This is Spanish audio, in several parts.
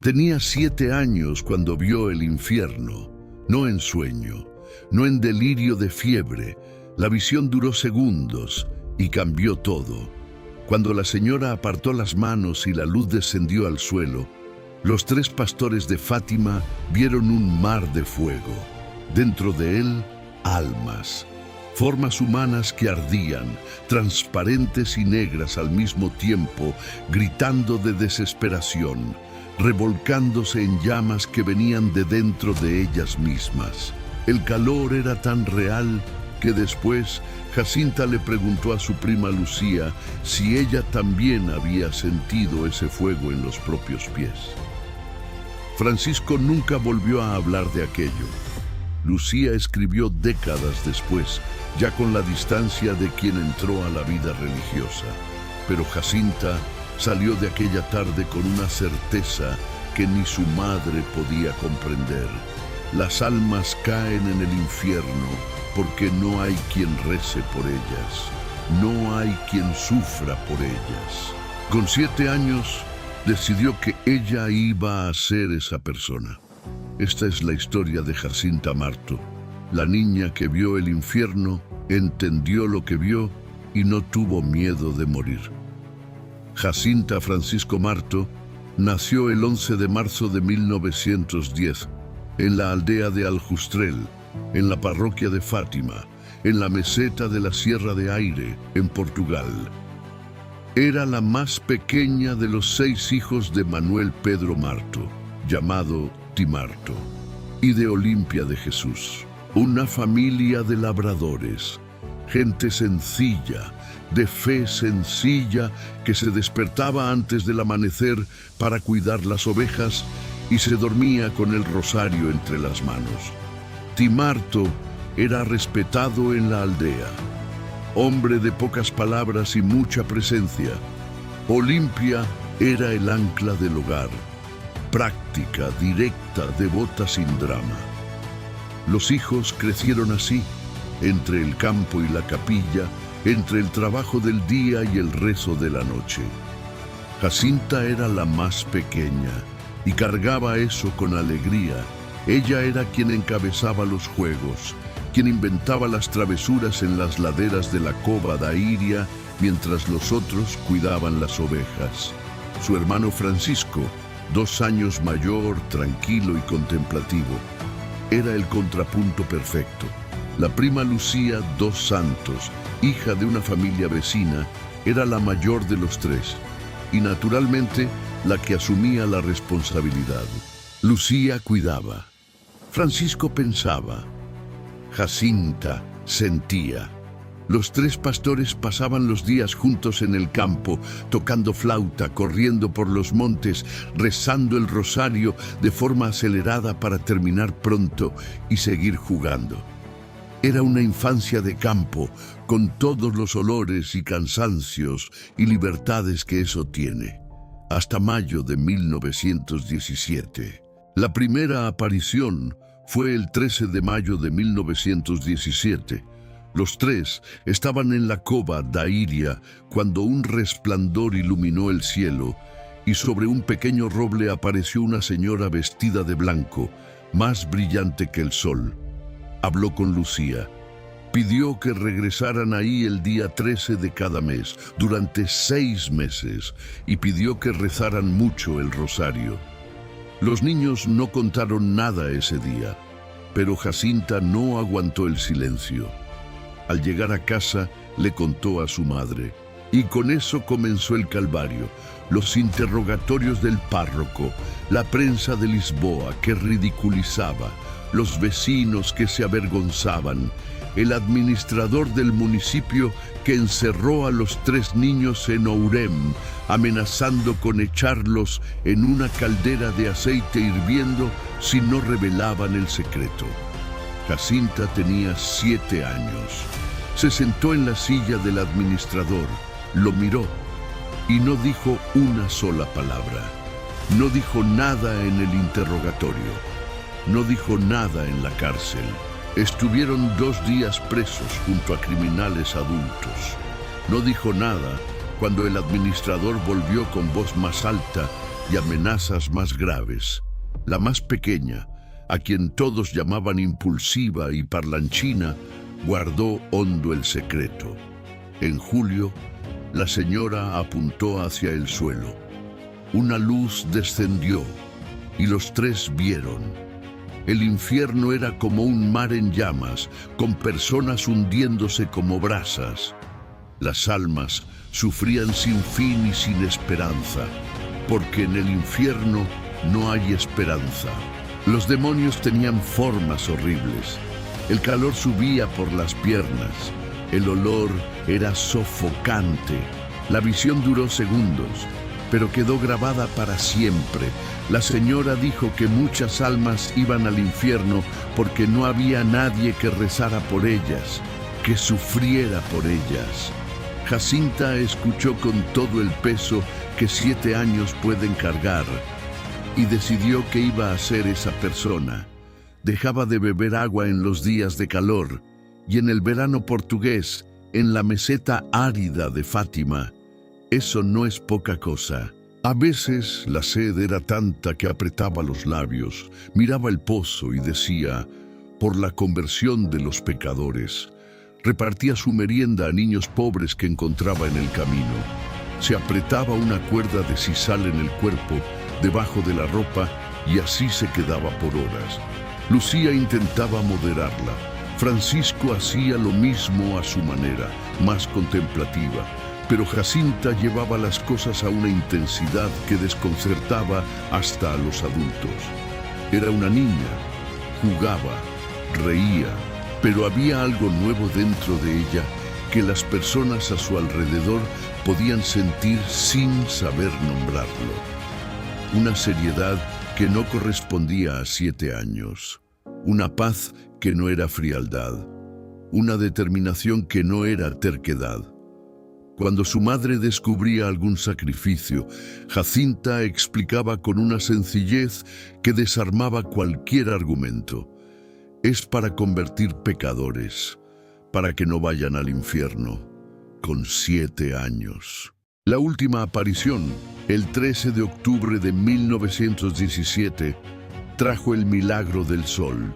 Tenía 7 años cuando vio el infierno, no en sueño, no en delirio de fiebre. La visión duró segundos y cambió todo. Cuando la señora apartó las manos y la luz descendió al suelo, los 3 pastores de Fátima vieron un mar de fuego. Dentro de él, almas, formas humanas que ardían, transparentes y negras al mismo tiempo, gritando de desesperación, revolcándose en llamas que venían de dentro de ellas mismas. El calor era tan real que después Jacinta le preguntó a su prima Lucía si ella también había sentido ese fuego en los propios pies. Francisco nunca volvió a hablar de aquello. Lucía escribió décadas después, ya con la distancia de quien entró a la vida religiosa. Pero Jacinta salió de aquella tarde con una certeza que ni su madre podía comprender. Las almas caen en el infierno porque no hay quien rece por ellas, no hay quien sufra por ellas. Con 7 años decidió que ella iba a ser esa persona. Esta es la historia de Jacinta Marto, la niña que vio el infierno, entendió lo que vio y no tuvo miedo de morir. Jacinta Francisco Marto nació el 11 de marzo de 1910 en la aldea de Aljustrel, en la parroquia de Fátima, en la meseta de la Sierra de Aire, en Portugal. Era la más pequeña de los 6 hijos de Manuel Pedro Marto, llamado Timarto, y de Olimpia de Jesús. Una familia de labradores, gente sencilla, de fe sencilla, que se despertaba antes del amanecer para cuidar las ovejas y se dormía con el rosario entre las manos. Timarto era respetado en la aldea, hombre de pocas palabras y mucha presencia. Olimpia era el ancla del hogar, práctica, directa, devota, sin drama. Los hijos crecieron así, entre el campo y la capilla, entre el trabajo del día y el rezo de la noche. Jacinta era la más pequeña y cargaba eso con alegría. Ella era quien encabezaba los juegos, quien inventaba las travesuras en las laderas de la Cova da Iria, mientras los otros cuidaban las ovejas. Su hermano Francisco, 2 años mayor, tranquilo y contemplativo, era el contrapunto perfecto. La prima Lucía dos Santos, hija de una familia vecina, era la mayor de los 3 y naturalmente la que asumía la responsabilidad. Lucía cuidaba, Francisco pensaba, Jacinta sentía. Los 3 pastores pasaban los días juntos en el campo, tocando flauta, corriendo por los montes, rezando el rosario de forma acelerada para terminar pronto y seguir jugando. Era una infancia de campo, con todos los olores y cansancios y libertades que eso tiene. Hasta mayo de 1917. La primera aparición fue el 13 de mayo de 1917. Los 3 estaban en la Cova da Iria cuando un resplandor iluminó el cielo y sobre un pequeño roble apareció una señora vestida de blanco, más brillante que el sol. Habló con Lucía. Pidió que regresaran ahí el día 13 de cada mes, durante 6 meses, y pidió que rezaran mucho el rosario. Los niños no contaron nada ese día, pero Jacinta no aguantó el silencio. Al llegar a casa, le contó a su madre, y con eso comenzó el calvario, los interrogatorios del párroco, la prensa de Lisboa que ridiculizaba, los vecinos que se avergonzaban, el administrador del municipio que encerró a los 3 niños en Ourem, amenazando con echarlos en una caldera de aceite hirviendo si no revelaban el secreto. Jacinta tenía 7 años. Se sentó en la silla del administrador, lo miró y no dijo una sola palabra. No dijo nada en el interrogatorio. No dijo nada en la cárcel. Estuvieron 2 días presos junto a criminales adultos. No dijo nada cuando el administrador volvió con voz más alta y amenazas más graves. La más pequeña, a quien todos llamaban impulsiva y parlanchina, guardó hondo el secreto. En julio, la señora apuntó hacia el suelo. Una luz descendió y los tres vieron. El infierno era como un mar en llamas, con personas hundiéndose como brasas. Las almas sufrían sin fin y sin esperanza, porque en el infierno no hay esperanza. Los demonios tenían formas horribles. El calor subía por las piernas. El olor era sofocante. La visión duró segundos, pero quedó grabada para siempre. La señora dijo que muchas almas iban al infierno porque no había nadie que rezara por ellas, que sufriera por ellas. Jacinta escuchó con todo el peso que 7 años pueden cargar y decidió que iba a ser esa persona. Dejaba de beber agua en los días de calor y en el verano portugués, en la meseta árida de Fátima. Eso no es poca cosa. A veces la sed era tanta que apretaba los labios, miraba el pozo y decía, por la conversión de los pecadores. Repartía su merienda a niños pobres que encontraba en el camino. Se apretaba una cuerda de sisal en el cuerpo, debajo de la ropa, y así se quedaba por horas. Lucía intentaba moderarla. Francisco hacía lo mismo a su manera, más contemplativa. Pero Jacinta llevaba las cosas a una intensidad que desconcertaba hasta a los adultos. Era una niña, jugaba, reía, pero había algo nuevo dentro de ella que las personas a su alrededor podían sentir sin saber nombrarlo. Una seriedad que no correspondía a 7 años. Una paz que no era frialdad. Una determinación que no era terquedad. Cuando su madre descubría algún sacrificio, Jacinta explicaba con una sencillez que desarmaba cualquier argumento. Es para convertir pecadores, para que no vayan al infierno, con 7 años. La última aparición, el 13 de octubre de 1917, trajo el milagro del sol.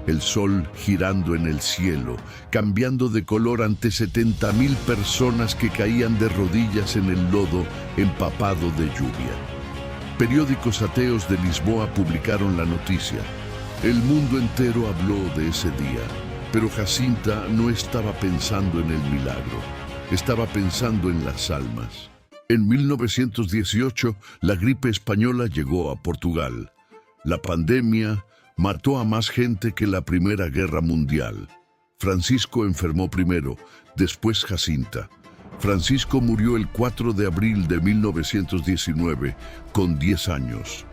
El sol girando en el cielo, cambiando de color ante 70.000 personas que caían de rodillas en el lodo empapado de lluvia. Periódicos ateos de Lisboa publicaron la noticia. El mundo entero habló de ese día, pero Jacinta no estaba pensando en el milagro, estaba pensando en las almas. En 1918, la gripe española llegó a Portugal. La pandemia mató a más gente que la Primera Guerra Mundial. Francisco enfermó primero, después Jacinta. Francisco murió el 4 de abril de 1919, con 10 años.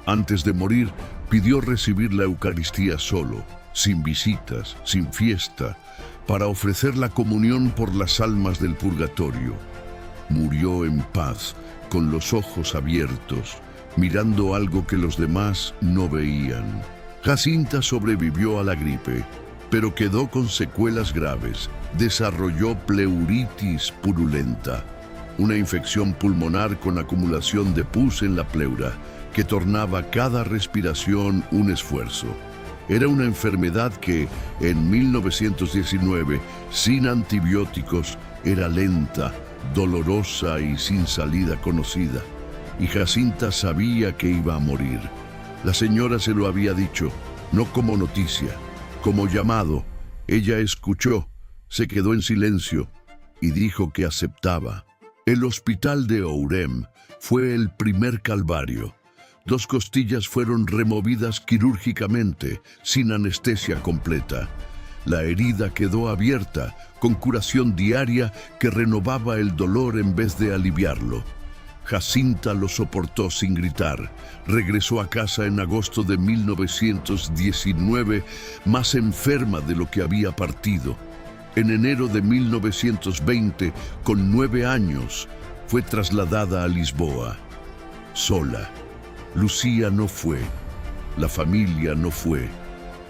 Antes de morir, pidió recibir la Eucaristía solo, sin visitas, sin fiesta, para ofrecer la comunión por las almas del purgatorio. Murió en paz, con los ojos abiertos, mirando algo que los demás no veían. Jacinta sobrevivió a la gripe, pero quedó con secuelas graves. Desarrolló pleuritis purulenta, una infección pulmonar con acumulación de pus en la pleura, que tornaba cada respiración un esfuerzo. Era una enfermedad que, en 1919, sin antibióticos, era lenta, dolorosa y sin salida conocida. Y Jacinta sabía que iba a morir. La señora se lo había dicho, no como noticia, como llamado. Ella escuchó, se quedó en silencio y dijo que aceptaba. El hospital de Ourem fue el primer calvario. 2 costillas fueron removidas quirúrgicamente, sin anestesia completa. La herida quedó abierta, con curación diaria que renovaba el dolor en vez de aliviarlo. Jacinta lo soportó sin gritar. Regresó a casa en agosto de 1919, más enferma de lo que había partido. En enero de 1920, con 9 años, fue trasladada a Lisboa. Sola. Lucía no fue. La familia no fue.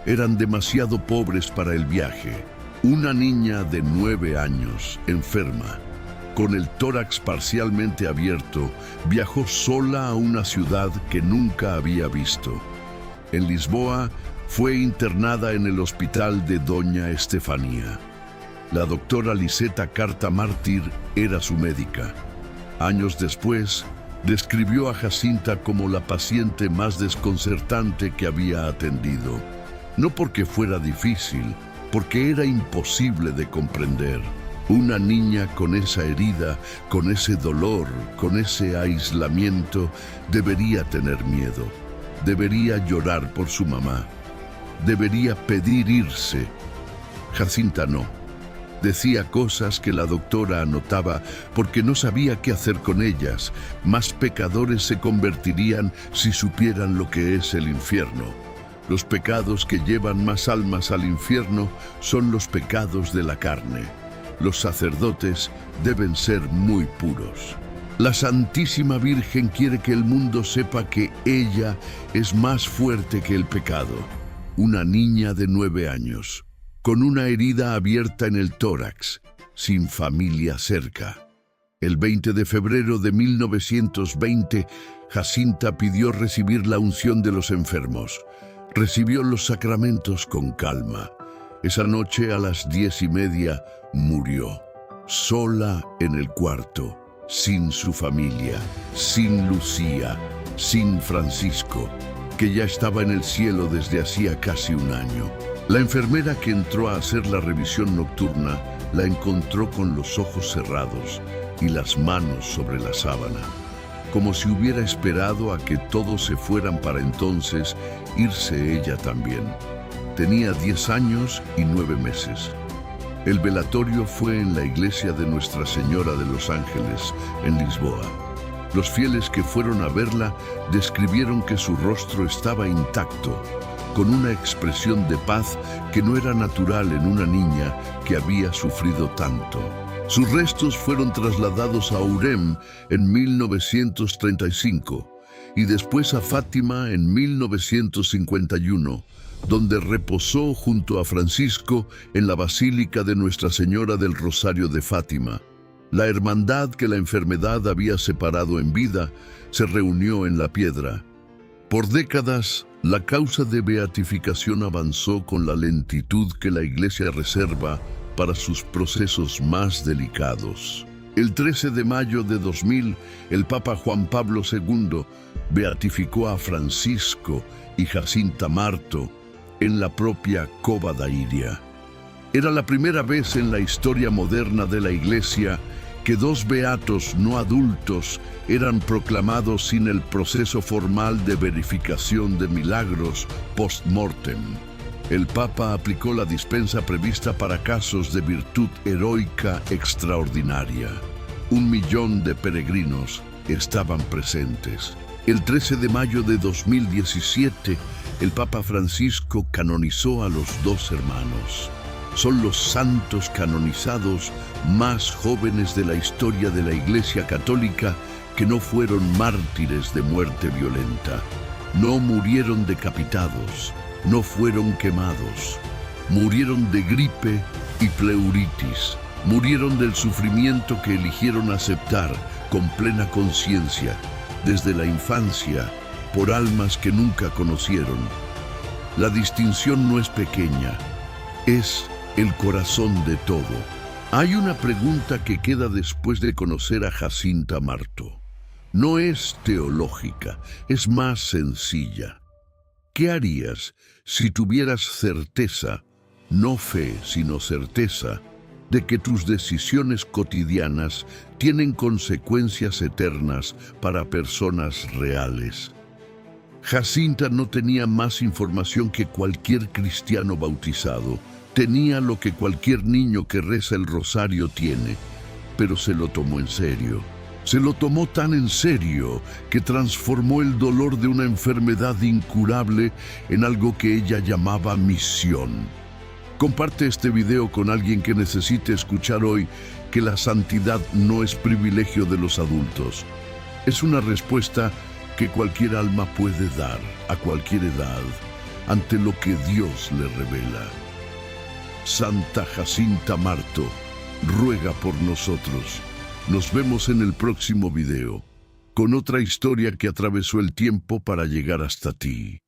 Eran demasiado pobres para el viaje. Una niña de 9 años, enferma, con el tórax parcialmente abierto, viajó sola a una ciudad que nunca había visto. En Lisboa, fue internada en el hospital de Doña Estefanía. La doctora Liseta Carta Mártir era su médica. Años después, describió a Jacinta como la paciente más desconcertante que había atendido. No porque fuera difícil, porque era imposible de comprender. Una niña con esa herida, con ese dolor, con ese aislamiento, debería tener miedo. Debería llorar por su mamá. Debería pedir irse. Jacinta no. Decía cosas que la doctora anotaba porque no sabía qué hacer con ellas. Más pecadores se convertirían si supieran lo que es el infierno. Los pecados que llevan más almas al infierno son los pecados de la carne. Los sacerdotes deben ser muy puros. La Santísima Virgen quiere que el mundo sepa que ella es más fuerte que el pecado. Una niña de 9 años, con una herida abierta en el tórax, sin familia cerca. El 20 de febrero de 1920, Jacinta pidió recibir la unción de los enfermos. Recibió los sacramentos con calma. Esa noche a las 10:30 murió, sola en el cuarto, sin su familia, sin Lucía, sin Francisco, que ya estaba en el cielo desde hacía casi un año. La enfermera que entró a hacer la revisión nocturna la encontró con los ojos cerrados y las manos sobre la sábana, como si hubiera esperado a que todos se fueran para entonces irse ella también. Tenía 10 años y 9 meses. El velatorio fue en la iglesia de Nuestra Señora de los Ángeles, en Lisboa. Los fieles que fueron a verla describieron que su rostro estaba intacto, con una expresión de paz que no era natural en una niña que había sufrido tanto. Sus restos fueron trasladados a Urem en 1935 y después a Fátima en 1951, donde reposó junto a Francisco en la Basílica de Nuestra Señora del Rosario de Fátima. La hermandad que la enfermedad había separado en vida se reunió en la piedra. Por décadas, la causa de beatificación avanzó con la lentitud que la Iglesia reserva para sus procesos más delicados. El 13 de mayo de 2000, el Papa Juan Pablo II beatificó a Francisco y Jacinta Marto en la propia Cova da Iria. Era la primera vez en la historia moderna de la Iglesia que 2 beatos no adultos eran proclamados sin el proceso formal de verificación de milagros post-mortem. El Papa aplicó la dispensa prevista para casos de virtud heroica extraordinaria. 1 millón de peregrinos estaban presentes. El 13 de mayo de 2017, el Papa Francisco canonizó a los 2 hermanos. Son los santos canonizados más jóvenes de la historia de la Iglesia Católica que no fueron mártires de muerte violenta. No murieron decapitados, no fueron quemados. Murieron de gripe y pleuritis. Murieron del sufrimiento que eligieron aceptar con plena conciencia desde la infancia por almas que nunca conocieron. La distinción no es pequeña, es el corazón de todo. Hay una pregunta que queda después de conocer a Jacinta Marto. No es teológica, es más sencilla. ¿Qué harías si tuvieras certeza, no fe, sino certeza, de que tus decisiones cotidianas tienen consecuencias eternas para personas reales? Jacinta no tenía más información que cualquier cristiano bautizado. Tenía lo que cualquier niño que reza el rosario tiene, pero se lo tomó en serio. Se lo tomó tan en serio que transformó el dolor de una enfermedad incurable en algo que ella llamaba misión. Comparte este video con alguien que necesite escuchar hoy que la santidad no es privilegio de los adultos. Es una respuesta que cualquier alma puede dar a cualquier edad ante lo que Dios le revela. Santa Jacinta Marto, ruega por nosotros. Nos vemos en el próximo video, con otra historia que atravesó el tiempo para llegar hasta ti.